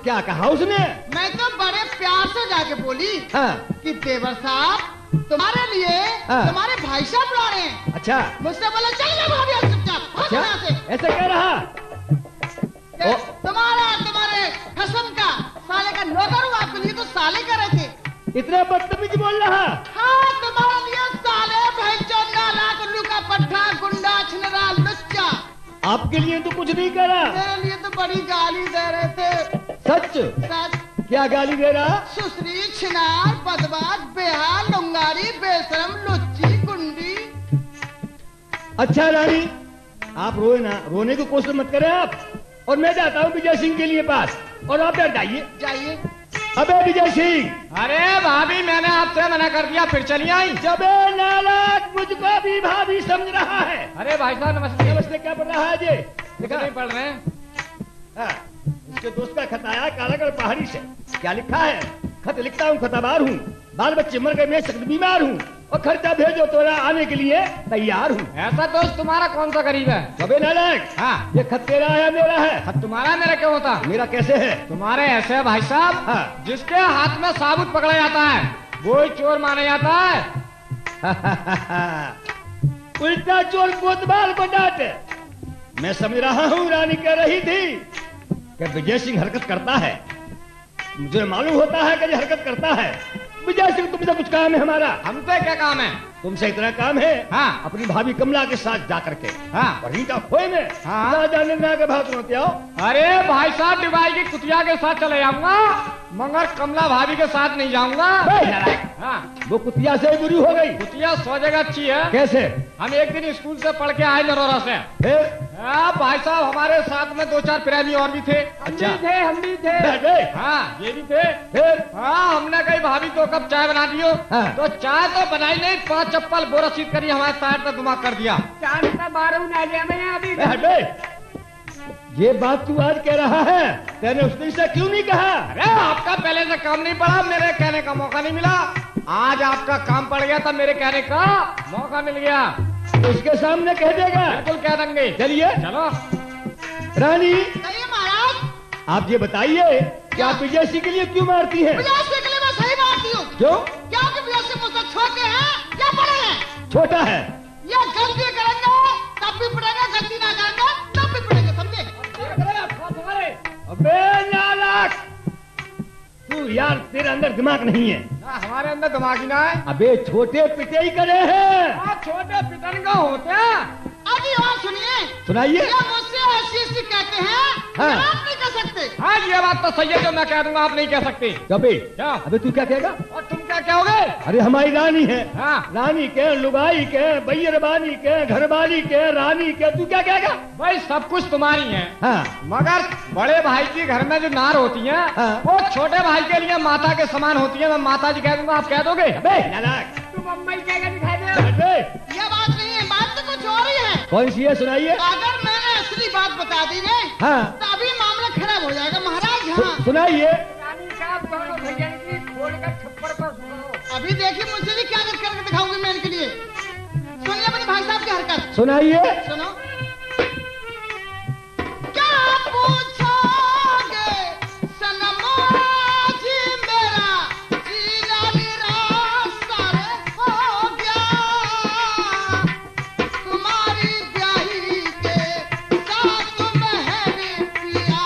क्या कहा उसने? मैं तो बड़े प्यार से जाके बोली कि देवर साहब तुम्हारे लिए तुम्हारे भाई साहब बुला रहे हैं। अच्छा। मुझसे बोला चल ले भाभी चुपचाप। अच्छा, ऐसे कह रहा? तुम्हारे कसम का साले का नौकर हूँ, आपके लिए तो साले कर रहे थे। इतना बदतमीजी बोल रहा? हाँ, तुम्हारे लिए साले भैंचोद नालायक उल्लू का पट्टा गुंडा छिनरा लुच्चा। आपके लिए तो कुछ नहीं करा। मेरे लिए तो बड़ी गाली दे रहे थे। सच? सच। क्या गाली दे रहा? सुसरी, छिनार, बदमाश, बेहाल, लुंगारी, बेशरम, लुच्ची, गुंडी। अच्छा रानी, आप रोए ना, रोने की कोशिश मत करें आप। और मैं जाता हूँ विजय सिंह के लिए पास, और आप डर जाइए। जाइए। अबे विजय सिंह! अरे भाभी, मैंने आपसे मना कर दिया, फिर चली आई। जबे नालायक, मुझको भी भाभी समझ रहा है। अरे भाई साहब नमस्ते। नमस्ते। क्या पढ़ रहा है जी? लिखा नहीं पढ़ रहे हैं। उसके दोस्त का खत आया कालागढ़ पहाड़ी से। क्या लिखा है? खत लिखता हूँ, खताबार हूँ, बाल बच्चे मर गए, मैं सख्त बीमार हूँ, और खर्चा भेजो तोरा आने के लिए तैयार हूँ। ऐसा दोस्त तुम्हारा कौन सा गरीब है? अबे नालायक! हाँ। ये खत तेरा है मेरा है? खत तुम्हारा मेरा क्यों होता? मेरा कैसे है? तुम्हारे ऐसे है भाई साहब। हाँ। जिसके हाथ में साबुत पकड़ा जाता है वो ही चोर माना जाता है। उल्टा चोर कोतवाल को डांटे। मैं समझ रहा हूँ रानी कह रही थी कि विजय सिंह हरकत करता है। मुझे मालूम होता है कि ये हरकत करता है। विजय सिंह, तुमसे कुछ काम है हमारा। हमसे क्या काम है? तुमसे इतना काम है, हाँ। अपनी भाभी कमला के साथ जा करके, हाँ। और इनका खोए में हाँ। ना जाने ना के भाग होते आओ। अरे भाई साहब, डिबाई की कुतिया के साथ चले जाऊंगा, मगर कमला भाभी के साथ नहीं जाऊंगा। हाँ। वो कुतिया से बुरी हो गई। कुतिया सौ जगह अच्छी है। कैसे? हम एक दिन स्कूल से पढ़ के आए नरोरा से। फिर? भाई साहब, हमारे साथ में 2-4 प्रेमी और भी थे। अच्छा। हम भी थे। हाँ, ये भी थे। फिर? हाँ, हमने कही भाभी 2 कप चाय बना दियो। हाँ। तो चाय तो बनाई नहीं, 5 चप्पल बोरा सीट करी हमारे टायर पे दिमाग कर दिया। ये बात तू आज कह रहा है? तेने उस दिन से क्यों नहीं कहा? अरे आपका पहले से काम नहीं पड़ा, मेरे कहने का मौका नहीं मिला। आज आपका काम पड़ गया था, मेरे कहने का मौका मिल गया। उसके सामने कह देगा? बिल्कुल कह देंगे। चलिए। चलो। रानी, महाराज, आप ये बताइए कि आप विजय सिंह के लिए क्यों मारती हैं? विजय सिंह के लिए मैं सही मारती हूँ। क्यों? क्योंकि विजय सिंह मुझसे छोटे हैं या बड़े हैं? छोटा है। ये गलती करेंगे तब भी पड़ेगा, गलती ना करेंगे तब भी पड़ेगा, समझे? अबे नालायक! तू यार, तेरे अंदर दिमाग नहीं है। हमारे अंदर दिमाग ही ना है। अबे छोटे पिटे ही करे हैं। छोटे पिटन का होते हैं। अभी और सुनिए। सुनाइए। ये मुझसे ऐसी कहते हैं, हाँ। आप नहीं कह सकते। हाँ, ये बात तो सही है, जो मैं कह दूंगा आप नहीं कह सकते। कभी? क्या? अबे तू क्या कहेगा? और तुम क्या कहोगे? अरे हमारी रानी है। हाँ। रानी के, लुगाई के, बैरबानी के, घरवाली के, रानी के, तू क्या कहेगा? भाई सब कुछ तुम्हारी है। हाँ। मगर बड़े भाई के घर में जो नार होती है, हाँ। वो छोटे भाई के लिए माता के समान होती है। मैं माता जी कह दूंगा, आप कह दोगे? अबे नालायक! तुम अम्मा ही कह दिखाई दे। ये बात नहीं है, बात तो कुछ और ही है। कौन सी है? सुनाइए। अगर मैंने असली बात बता दी ना, हाँ। तो अभी मामला खराब हो जाएगा महाराज। हाँ। सुनाइए। अभी देखिए मुझसे भी क्या करके दिखाऊंगी मैं इनके लिए। सुनिए अपने भाई साहब की हरकत। सुनाइए। सुनो। क्या पूछोगे सनम जी मेरा जीना निराशा हो गया, तुम्हारी ब्याही के साथ महरी पिया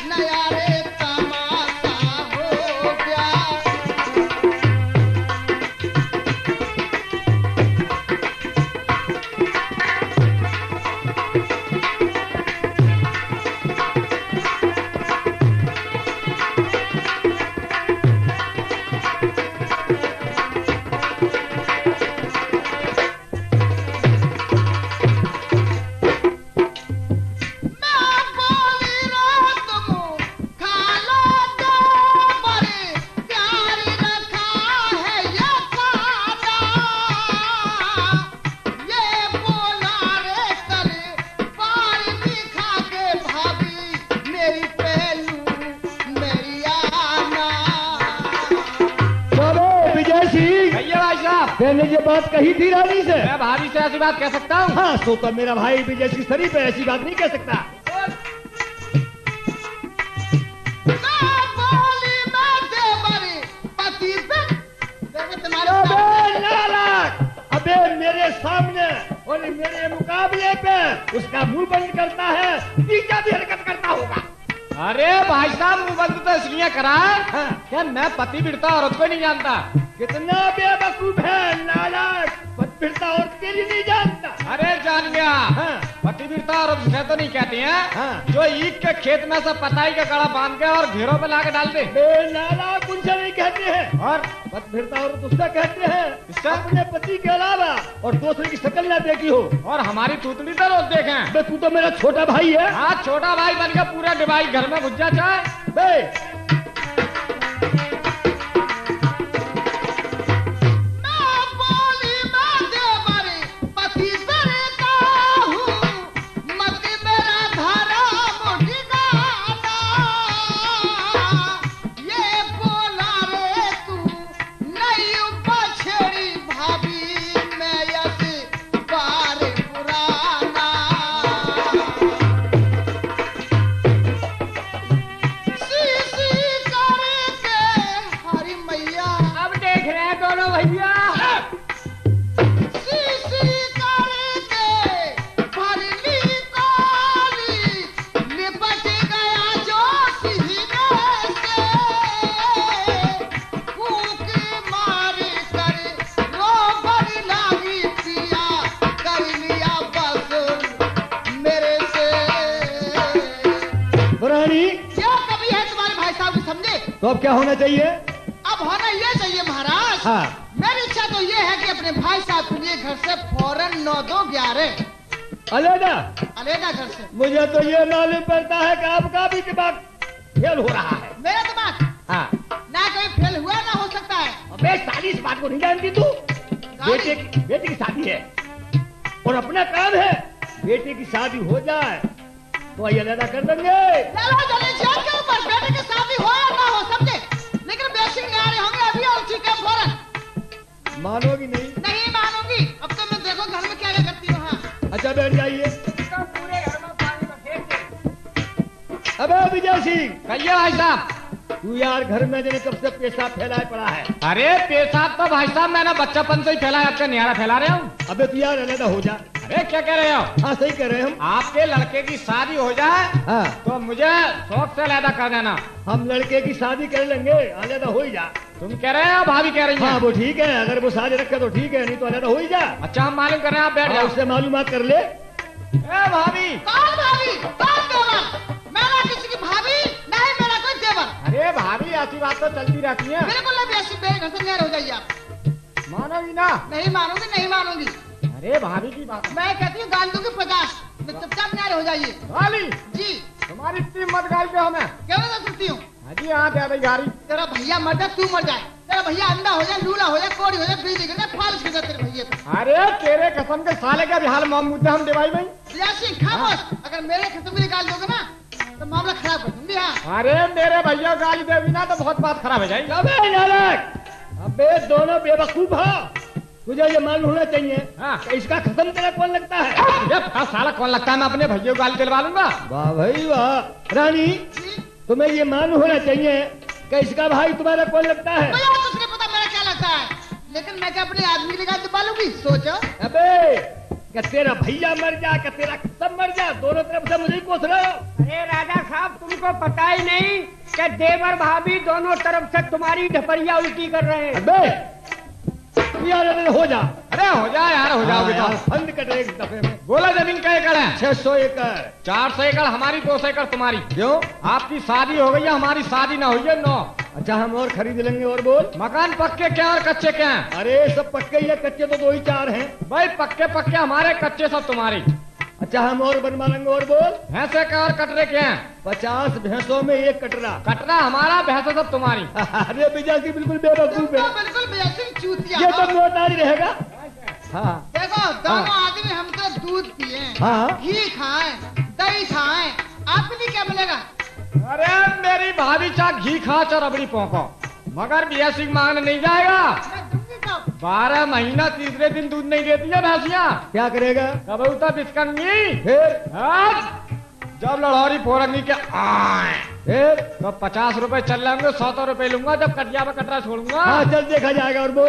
नया रे तमाशा हो गया। मैंने ये बात कही थी रानी से। मैं भाभी से ऐसी बात कह सकता हूँ? हाँ, सो तो मेरा भाई विजय सिंह शरीफ है, ऐसी बात नहीं कह सकता। कहने पे उसका मुंह बंद करता है, तीजा भी हरकत करता होगा। अरे भाई साहब, मुंह बंद तो इसलिए करा है हाँ। कि मैं पति बिरता औरत को नहीं जानता। कितना बेवकूफ है, नालायक, पतिव्रता औरत के लिए नहीं जानता। अरे जान गया। हाँ। पति बिरता औरत से तो नहीं कहती हैं। हाँ। जो ईख के खेत में से पताई का कड़ा बांध के और घेरों पे लाके डाल दे। बे नालायक उनसे नहीं कहते हैं, और पतिव्रता औरत उसका कहते हैं इससे? अपने पति के अलावा और दूसरे की शक्ल ना देखी हो। और हमारी तूतली तो रोज देखें। बे तू तो मेरा छोटा भाई है। हाँ, छोटा भाई बन के पूरा डिवाइस घर में घुस जा चाहे। बे तो अब क्या होना चाहिए? अब होना ये चाहिए महाराज। हाँ। मेरी इच्छा तो ये है कि अपने भाई साहब के लिए घर से फौरन 9-2-11 अलग घर से। मुझे तो ये मालूम पड़ता है कि आपका भी दिमाग फेल हो रहा है। मेरा दिमाग हाँ। ना कोई फेल हुआ ना हो सकता है। अबे साली, इस बात को नहीं जानती तू? बेटे की शादी है और अपना काम है। बेटे की शादी हो जाए तो ये अलग कर देंगे। बेटे की शादी हो या ना हो समझे, लेकिन बेसिक नहीं आ रहे होंगे अभी और ठीक है फौरन। मानोगी नहीं? नहीं मानूंगी। अब तो मैं देखो घर में क्या क्या करती हूँ। हाँ। अच्छा बैठ जाइए। पूरे घर में पानी में फेंक दे। अबे विजय सिंह, कहिए भाई साहब। तू यार घर में जने कब से पेशाब फैलाए पड़ा है। अरे पेशाब तो भाई साहब मैंने बच्चापन से ही फैलाया, आपका निहारा फैला रहे हूँ। अबे तू यार अलग हो जा। अरे क्या कह रहे हो? हाँ सही कह रहे हैं हम। आपके लड़के की शादी हो जाए हाँ। तो मुझे शौक से अलग कर देना। हम लड़के की शादी कर लेंगे, अलग हो ही जा। तुम कह रहे हो भाभी कह रही हाँ हैं? वो ठीक है, अगर वो शादी रखे तो ठीक है, नहीं तो अलग हो ही जा। अच्छा हम मालूम कर रहे हैं, आप बैठ हाँ, जाओ। उससे मालूमात कर ले। ए भाभी। कौन भाभी? कौन देवर? मेरा किसी की भाभी नहीं, मेरा कोई देवर। अरे भाभी, ऐसी बात तो चलती रहती है। बिल्कुल नहीं, बेसिक मेरे घर से नियर हो जाइए आप। मानोगी ना? नहीं मानूंगी, नहीं मानूंगी। अरे भाभी की बात। मैं कहती हूँ गाल दूंगी 50। चुपचाप नियर हो जाइए। गाली? जी। तुम्हारी इतनी मत गाल पे हमें। क्यों नहीं सकती हूँ? हाजी हाँ दे दे गाड़ी। तेरा भैया मर जाए, तू मर जाए, तेरा भैया अंधा हो जाए, लूला हो जाए, कोड़ी हो जाए, बिजली गिर जाए, फालिश गिर जाए तेरे भैया पे। अरे तेरे कसम के साले का भी हाल मुद्दे हम दिवाई में। सिंह खामोश। अगर मेरे खत्म भी निकाल दोगे ना तो मामला खराब कर दूंगी। हाँ। अरे मेरे भैया गाली देगी ना तो बहुत बात खराब हो जाएगी। अबे नालायक, अबे दोनों बेवकूफ हो। तुझे ये मालूम होना चाहिए। हाँ। कि इसका खत्म तेरा कौन लगता है? ये साला कौन लगता है? मैं अपने भैया को गाली दिलवा लूंगा। वाह भाई वाह। रानी, तुम्हें ये मालूम होना चाहिए कि इसका भाई तुम्हारा कौन लगता है? मुझे कुछ नहीं पता मेरा क्या लगता है, लेकिन मैं क्या अपने आदमी की निकाल दबा लूंगी? सोचो। अबे क्या तेरा भैया मर जा, क्या तेरा सब मर जा, दोनों तरफ से मुझे ही कोस रहे हो। अरे राजा साहब, तुमको पता ही नहीं कि देवर भाभी दोनों तरफ से तुम्हारी ढपरिया उल्टी कर रहे हैं। अबे यार हो जा। अरे हो जा यार, हो जाओगे हाँ, तो। यार, फंड कट एक दफे में। बोला जमीन का एकड़ है? 600 एकड़। 400 एकड़ हमारी, 200 एकड़ तुम्हारी। क्यों? आपकी शादी हो गई है, हमारी शादी ना हुई है। 9। अच्छा हम और खरीद लेंगे। और बोल। मकान पक्के क्या और कच्चे क्या हैं? अरे सब पक्के ही है, कच्चे तो 2 ही 4 हैं। भाई पक्के पक्के हमारे, कच्चे सब तुम्हारी। अच्छा हम और बनवा लेंगे। और बोल। भैंसे क्या और कटरे क्या हैं? 50 भैंसों में 1 कटरा। कटरा हमारा, भैंसे सब तुम्हारी। अरे विजय सिंह बिल्कुल बेवकूफ है। बिल्कुल भैया सिंह चूतिया। ये तो मोटारी रहेगा। हाँ देखो दोनों आदमी हम तो दूध पिए, हाँ। घी खाएं, दही खाएं, आपके लिए क्या मिलेगा? अरे मेरी भाभी चाह घी खा चाह रबड़ी पोंको, मगर बिया सिंह मांगने नहीं जाएगा। मैं दूंगी कब? 12 महीना तीसरे दिन दूध नहीं देती है भैंसिया। क्या करेगा कबूतर बिस्कंगी। फिर? आज जब लड़ौरी फोड़नी के आए फिर? तो 50 रुपए चल रहे होंगे, 100 रुपए लूंगा जब कटिया में कटरा छोड़ूंगा। हाँ चल देखा जाएगा। और बोल।